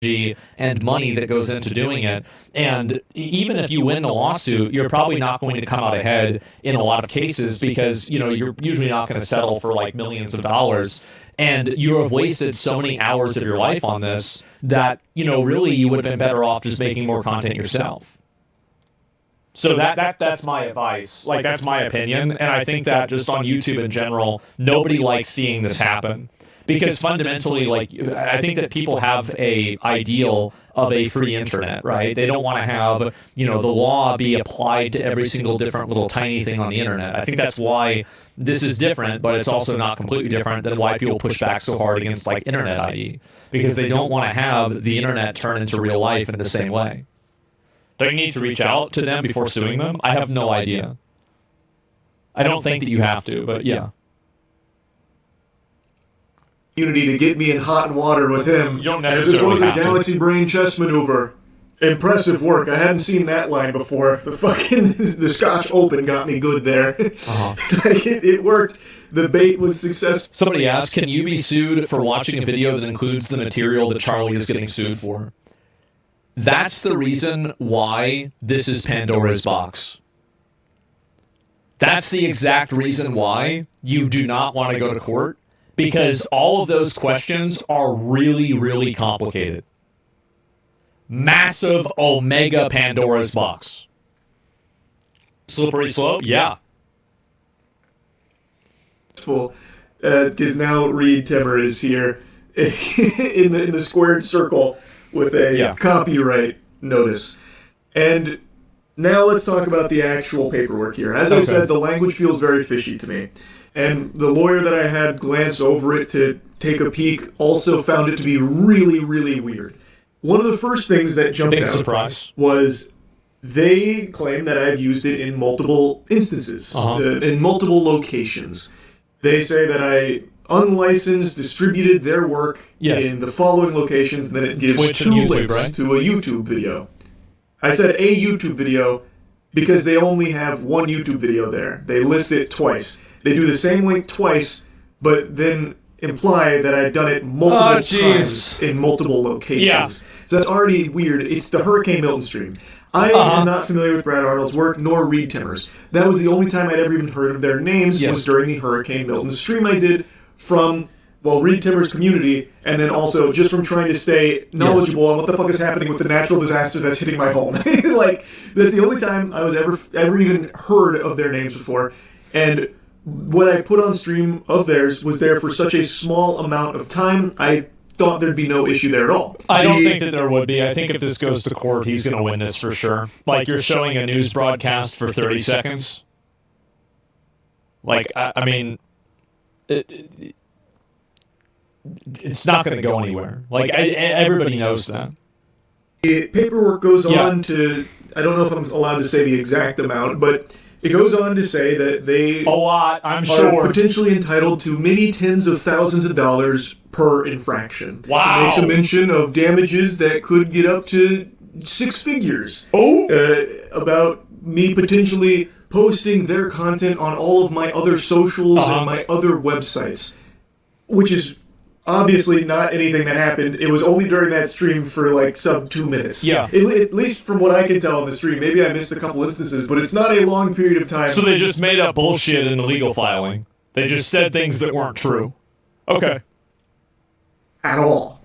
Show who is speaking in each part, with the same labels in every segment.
Speaker 1: and money that goes into doing it. And even if you win a lawsuit, you're probably not going to come out ahead in a lot of cases because, you're usually not going to settle for like millions of dollars. And you have wasted so many hours of your life on this that, really you would have been better off just making more content yourself. So that's my advice. Like, that's my opinion. And I think that just on YouTube in general, nobody likes seeing this happen. Because fundamentally, I think that people have a ideal of a free internet, right? They don't want to have, the law be applied to every single different little tiny thing on the internet. I think that's why this is different, but it's also not completely different than why people push back so hard against, internet ID. Because they don't want to have the internet turn into real life in the same way. Do you need to reach out to them before suing them? I have no idea. I don't think that you have to, but yeah.
Speaker 2: To get me in hot water with him.
Speaker 1: You don't necessarily
Speaker 2: this was a
Speaker 1: have to.
Speaker 2: galaxy brain chess maneuver. Impressive work. I hadn't seen that line before. The Scotch Open got me good there.
Speaker 1: Uh-huh.
Speaker 2: It worked. The bait was successful.
Speaker 1: Somebody asked, can you be sued for watching a video that includes the material that Charlie is getting sued for? That's the reason why this is Pandora's box. That's the exact reason why you do not want to go to court. Because all of those questions are really, really complicated. Massive omega Pandora's box. Slippery slope? Yeah.
Speaker 2: Because now Reed Timmer is here in the squared circle with a copyright notice. And now let's talk about the actual paperwork here. As I said, the language feels very fishy to me. And the lawyer that I had glance over it to take a peek also found it to be really, really weird. One of the first things that jumped out was they claim that I've used it in multiple instances, in multiple locations. They say that I unlicensed distributed their work in the following locations, then it gives
Speaker 1: Twitch
Speaker 2: two
Speaker 1: and YouTube,
Speaker 2: links
Speaker 1: right?
Speaker 2: to a YouTube video. I said a YouTube video because they only have one YouTube video there. They list it twice. They do the same link twice, but then imply that I've done it multiple times in multiple locations. Yeah. So that's already weird. It's the Hurricane Milton stream. I am not familiar with Brad Arnold's work, nor Reed Timmer's. That was the only time I'd ever even heard of their names was during the Hurricane Milton stream I did from, Reed Timmer's community, and then also just from trying to stay knowledgeable on what the fuck is happening with the natural disaster that's hitting my home. That's the only time I was ever even heard of their names before. And what I put on stream of theirs was there for such a small amount of time, I thought there'd be no issue there at all.
Speaker 1: I don't think that there would be. I think if this goes to court, he's going to win this for sure. You're showing a news broadcast for 30 seconds. I mean, it's not going to go anywhere. Everybody knows that.
Speaker 2: The paperwork goes on to, I don't know if I'm allowed to say the exact amount, but it goes on to say that they are potentially entitled to many tens of thousands of dollars per infraction.
Speaker 1: Wow.
Speaker 2: It makes a mention of damages that could get up to 6 figures. About me potentially posting their content on all of my other socials and my other websites, which is obviously not anything that happened. It was only during that stream for sub 2 minutes.
Speaker 1: Yeah.
Speaker 2: At least from what I can tell on the stream. Maybe I missed a couple instances, but it's not a long period of time.
Speaker 1: So they just made up bullshit in the legal filing. They just said things that weren't true. Okay.
Speaker 2: At all.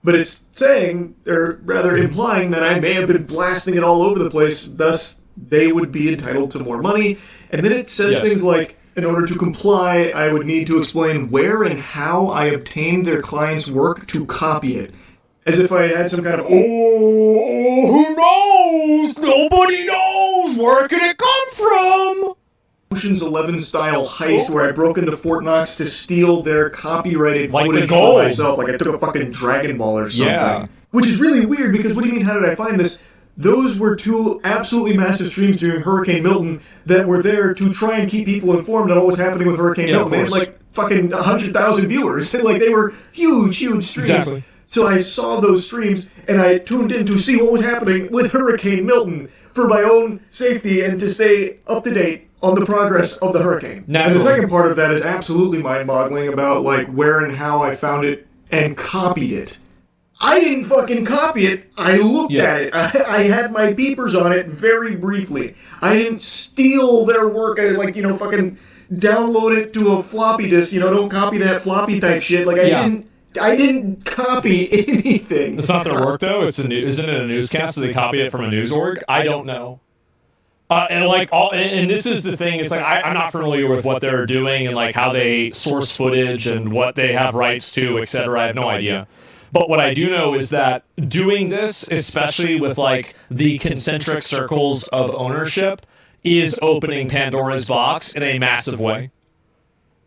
Speaker 2: But it's saying, or rather implying, that I may have been blasting it all over the place, thus they would be entitled to more money. And then it says things like, in order to comply, I would need to explain where and how I obtained their client's work to copy it. As if I had some kind of,
Speaker 1: who knows? Nobody knows. Where could it come from?
Speaker 2: Ocean's 11 style heist where I broke into Fort Knox to steal their copyrighted footage for myself. I took a fucking Dragon Ball or something. Yeah. Which is really weird because what do you mean, how did I find this? Those were two absolutely massive streams during Hurricane Milton that were there to try and keep people informed on what was happening with Hurricane Milton. They had fucking 100,000 viewers. They were huge streams.
Speaker 1: Exactly.
Speaker 2: So I saw those streams and I tuned in to see what was happening with Hurricane Milton for my own safety and to stay up to date on the progress of the hurricane. And the second part of that is absolutely mind-boggling about where and how I found it and copied it. I didn't fucking copy it. I looked at it. I had my peepers on it very briefly. I didn't steal their work. I fucking download it to a floppy disk. Don't copy that floppy type shit. I didn't copy anything.
Speaker 1: It's not their work though. Isn't it a newscast? So they copy it from a news org? I don't know. And this is the thing. It's like I'm not familiar with what they're doing and like how they source footage and what they have rights to, etc. I have no idea. But what I do know is that doing this, especially with like the concentric circles of ownership, is opening Pandora's box in a massive way.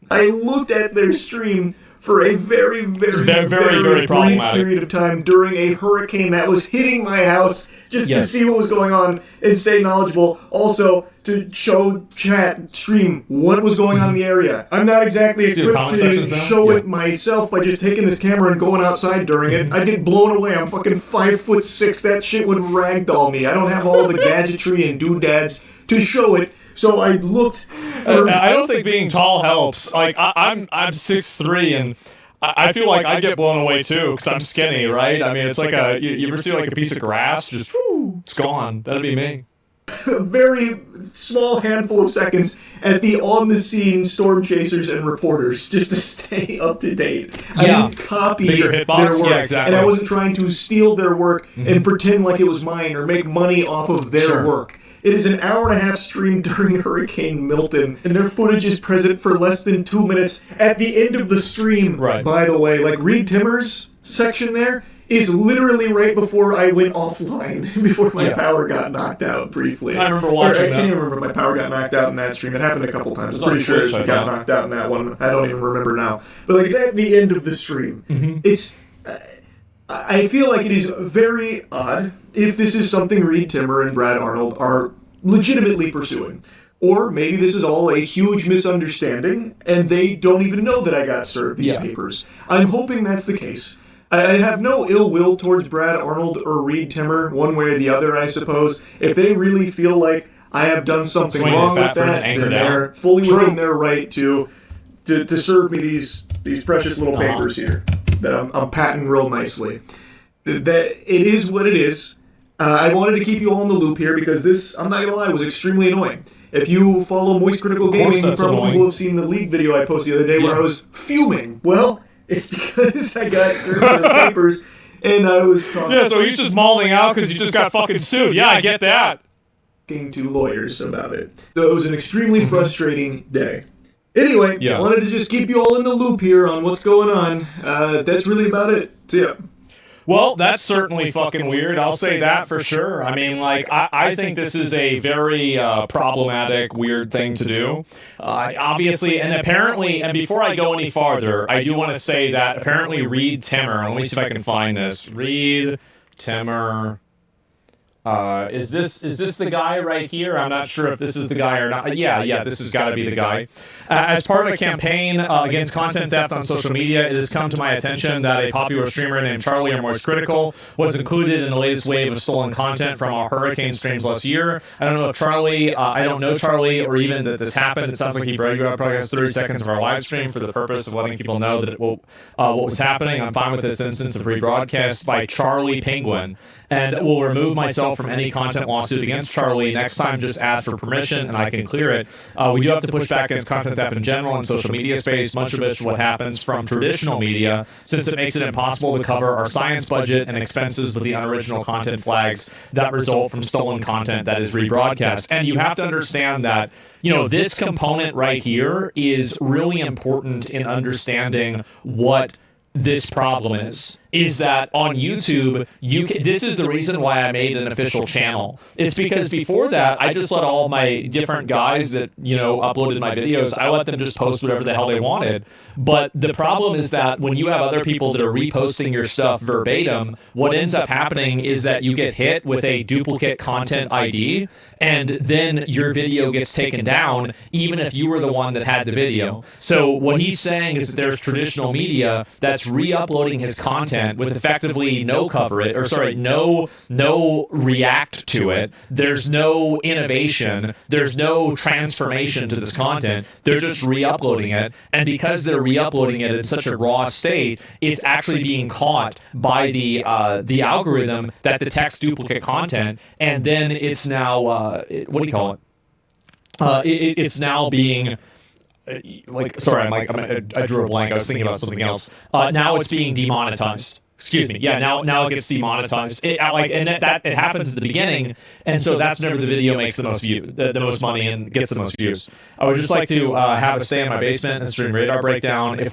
Speaker 2: I looked at their stream for a very brief period of time during a hurricane that was hitting my house just to see what was going on and stay knowledgeable. Also, to show stream what was going on in the area. I'm not exactly equipped to show it myself by just taking this camera and going outside during it. I'd get blown away. I'm fucking 5'6". That shit would ragdoll me. I don't have all the gadgetry and doodads to show it. So I looked for...
Speaker 1: I don't think being tall helps. Like, I'm 6'3", and I feel like I get blown away, too, because I'm skinny, right? I mean, it's like you ever see, like, a piece of grass? Just, whoo, it's gone. That'd be me.
Speaker 2: A very small handful of seconds at the on-the-scene storm chasers and reporters just to stay up to date. I didn't copy their work, and I wasn't trying to steal their work and pretend like it was mine or make money off of their work. It is an hour-and-a-half stream during Hurricane Milton, and their footage is present for less than 2 minutes. At the end of the stream, by the way, like Reed Timmer's section there is literally right before I went offline, before my power got knocked out briefly.
Speaker 1: I remember watching that.
Speaker 2: I can't even remember if my power got knocked out in that stream. It happened a couple times. I'm pretty sure it got knocked out in that one. I don't even remember now. But like, it's at the end of the stream. It's... I feel like it is very odd if this is something Reed Timmer and Brad Arnold are legitimately pursuing. Or maybe this is all a huge misunderstanding, and they don't even know that I got served these papers. I'm hoping that's the case. I have no ill will towards Brad Arnold or Reed Timmer, one way or the other, I suppose. If they really feel like I have done something wrong with that, then they're fully within their right to serve me these precious little papers here that I'm patting real nicely. That it is what it is. I wanted to keep you all in the loop here because this, I'm not going to lie, was extremely annoying. If you follow Moist Critical Gaming, you probably will have seen the leak video I posted the other day where I was fuming. Well, it's because I got served the papers and I was talking...
Speaker 1: Yeah, so he's just mauling out because you just got fucking sued. Yeah, I get that.
Speaker 2: ...to lawyers about it. So it was an extremely frustrating day. Anyway, I wanted to just keep you all in the loop here on what's going on. That's really about it. So, yeah.
Speaker 1: Well, that's certainly fucking weird. I'll say that for sure. I mean, like, I think this is a very problematic, weird thing to do. Obviously, and apparently, and before I go any farther, I do want to say that apparently Reed Timmer, let me see if I can find this. Reed Timmer... Is this the guy right here? I'm not sure if this is the guy or not. Yeah, this has got to be the guy. As part of a campaign against content theft on social media, it has come to my attention that a popular streamer named Charlie or Moist Critical was included in the latest wave of stolen content from our hurricane streams last year. I don't know if Charlie, I don't know Charlie, or even that this happened. It sounds like he broadcast 30 seconds of our live stream for the purpose of letting people know that what was happening. I'm fine with this instance of rebroadcast by Charlie Penguin, and will remove myself from any content lawsuit against Charlie. Next time, just ask for permission, and I can clear it. We do have to push back against content theft in general in social media space, much of which what happens from traditional media, since it makes it impossible to cover our science budget and expenses with the unoriginal content flags that result from stolen content that is rebroadcast. And you have to understand that, you know, this component right here is really important in understanding what this problem is that on YouTube, this is the reason why I made an official channel. It's because before that, I just let all my different guys that, you know, uploaded my videos, I let them just post whatever the hell they wanted. But the problem is that when you have other people that are reposting your stuff verbatim, what ends up happening is that you get hit with a duplicate content ID, and then your video gets taken down, even if you were the one that had the video. So what he's saying is that there's traditional media that's re-uploading his content content with effectively no coverage, or sorry, no react to it. There's no innovation. There's no transformation to this content. They're just re-uploading it, and because they're re-uploading it in such a raw state, it's actually being caught by the algorithm that detects duplicate content, and then it's now what do you call it? It's now being I drew a blank. I was thinking about something else. Now it's being demonetized. Excuse me. Yeah, now it gets demonetized. It happens at the beginning, and so that's whenever the video makes the most view, the most money, and gets the most views. I would just like to have a stay in my basement and stream radar breakdown. If